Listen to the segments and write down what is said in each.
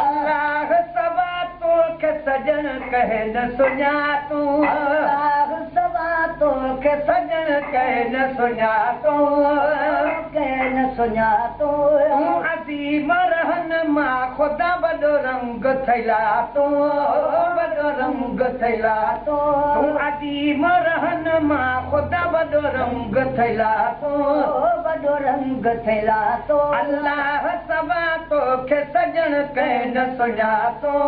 अल्लाह सवा तो के सजन कहे न सुञा तूं अल्लाह सवा तो के सजन कहे न सुञा तूं कहे न सुञा तूं अजीम रहनुमा खुदा वॾो रंग थैला तूं वॾो रंग थैला तूं अजीम रहनुमा खुदा वॾो रंग थैला तूं वॾो रंग थैला तूं अल्लाह सवा तोखे सजण कहे न सुञा तूं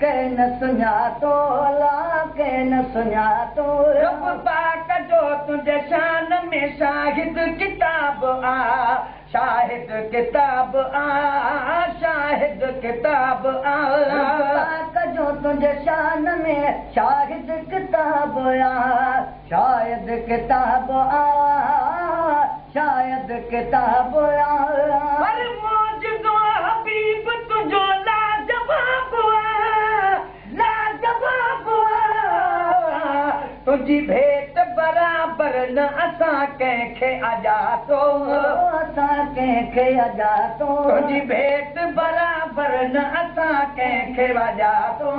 कहे न सुञा तूं अल्लाह कहे न सुञा तूं रब पाक जो तुंहिंजे शान में शाहिद किताब आ शाहिद किताब आ शाहिद किताब आ पाक जो तुंहिंजे शान में शाहिद किताब आ शाहिद किताब आ शाहिद किताब आ पर मौजूदो हबीब तुंहिंजो लाजवाब आ लाजवाब आ तुंहिंजी भेट बराबर न असां कंहिंखे अॼा थो असां कंहिंखे अॼा थो तुंहिंजी भेट बराबर न असां कंहिंखे अॼा थो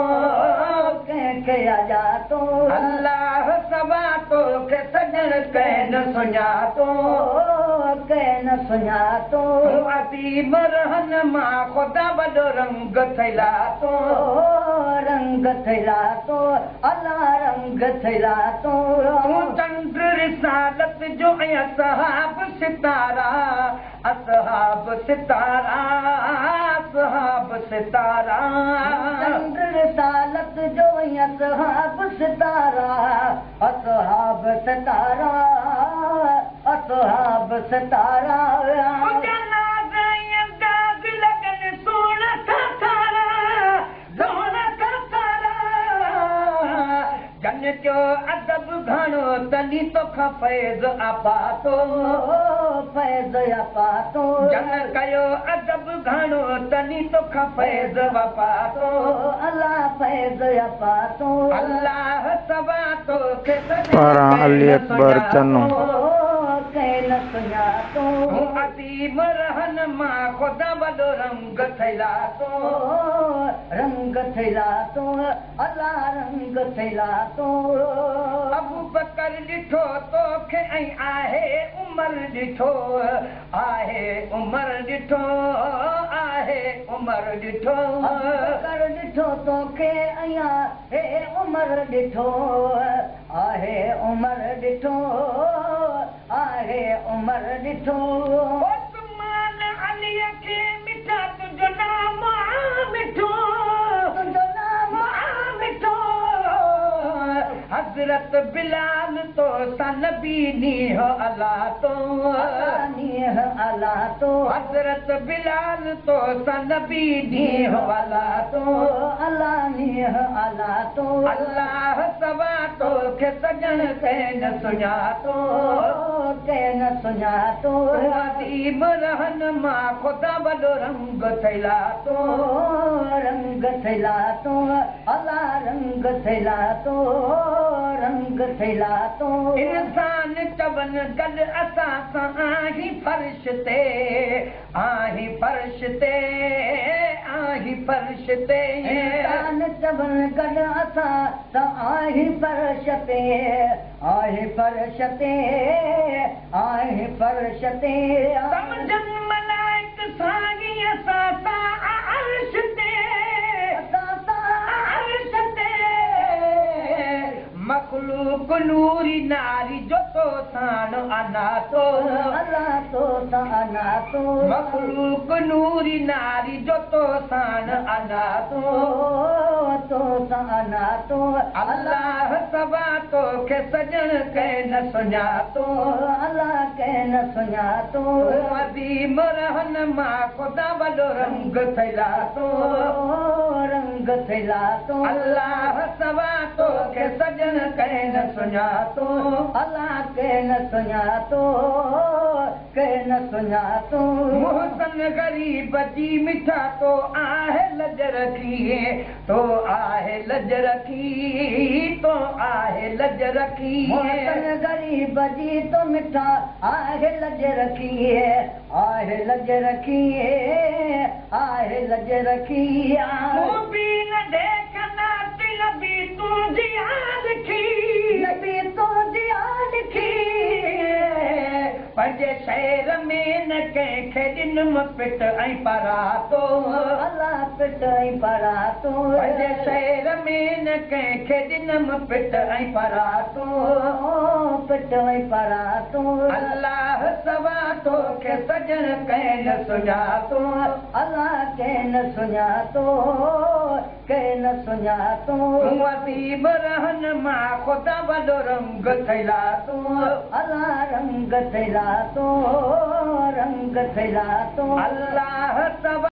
कंहिंखे अॼा थो अल्लाह सवा तोखे सजण कंहिं न सुञा थो कंहिं न सुञा थो अजीम रहनुमा खुदा वॾो रंग थैला थो रंग थैला थो अल्लाह रंग थैला थो चंद्र रिसालत जो ऐं असहाब सितारा असहाब सितारा असहाब सितारा चंद्र रिसालत जो ऐं असहाब सितारा असहाब सितारा असहाब सितारा जो अदब घणो तनी तोखां फैज़ अपातो फैज़ अपातो जन कयो अदब घणो तनी तोखां फैज़ अपातो अल्लाह फैज़ अपातो अल्लाह सवा तोखे पारां अली अकबर चनो कहे न सुञा तूं अजीम रहनुमा खुदा वॾो रंग थैला तूं रंग थैला तूं अल्लाह रंग थैला तूं अबू बकर ॾिठो तोखे ऐं आहे उमर ॾिठो आहे उमर ॾिठो आहे उमर ॾिठो बकर ॾिठो तोखे ऐं आहे उमर ॾिठो आहे उमर ॾिठो आहे उमर ॾिठो उस्मान अलीअ खे मिठा तुंहिंजो नाम मिठो तुंहिंजो नाम मिठो हज़रत बिलाल तो नबी नीह अल्लाह तो नीह अल्लाह तो हज़रत बिलाल तो नबी नीह अल्लाह तो अल्लाह नीह अल्लाह तो अल्लाह सवा तोखे सजण कहे न सुञा तो कहे न सुञा तो अजीम रहनुमा खुदा वॾो रंग थैला तो रंग थैला तो अल्लाह रंग थैला तो रंग थैला तो इंसान चवन गॾु असां सां आही फर्श ते आही फर्श ते आही फर्श ते इंसान चवन गॾु असां सां आही फर्श ते आही फर्श ते आही फर्श ते समझन मलाइक साॻी असां सां अर्श ते असां सां अर्श ते मखलूक नूरी नारी जो तो सान अना तो अल्लाह तो अना तो मखलूक नूरी नारी जो तो सान अना तो अना तो अल्लाह सवा तोखे सजण कहे न सुञा तो अल्लाह कहे न सुञा तो अजीम रहनुमा खुदा वॾो रंग थैला तो रंग थैला तो अल्लाह सवा तोखे सजण कहे न सुञा तो अल्लाह कहे न सुञा तो कहे न सुञा तो मोहसन ग़रीब जी मिठा तो आहे लज रखी तो आहे लज रखी तो आहे लज रखी मोहतन गरीब जी तो मिठा आहे लज रखी है, आहे लज रखी है, आहे लज रखी तूं बि न देखना दिल बि तुंहिंजी लिखी नबी तुंहिंजी लिखी पंहिंजे शहर में न कंहिंखे ॾिनमि पिट ऐं परातो अल्लाह पिट ऐं परातो पंहिंजे शहर में न कंहिंखे ॾिनमि पिट ऐं परातो पिट ऐं परातो अल्लाह सवा तोखे सजण कंहिं न सुञातो अल्लाह कंहिं न सुञातो कंहिं न सुञातो तूं असीब रहनुमा ख़ुदा वॾो रंग थैला तूं अल्लाह रंग थैला तो रंग थैला तो अल्लाह सवा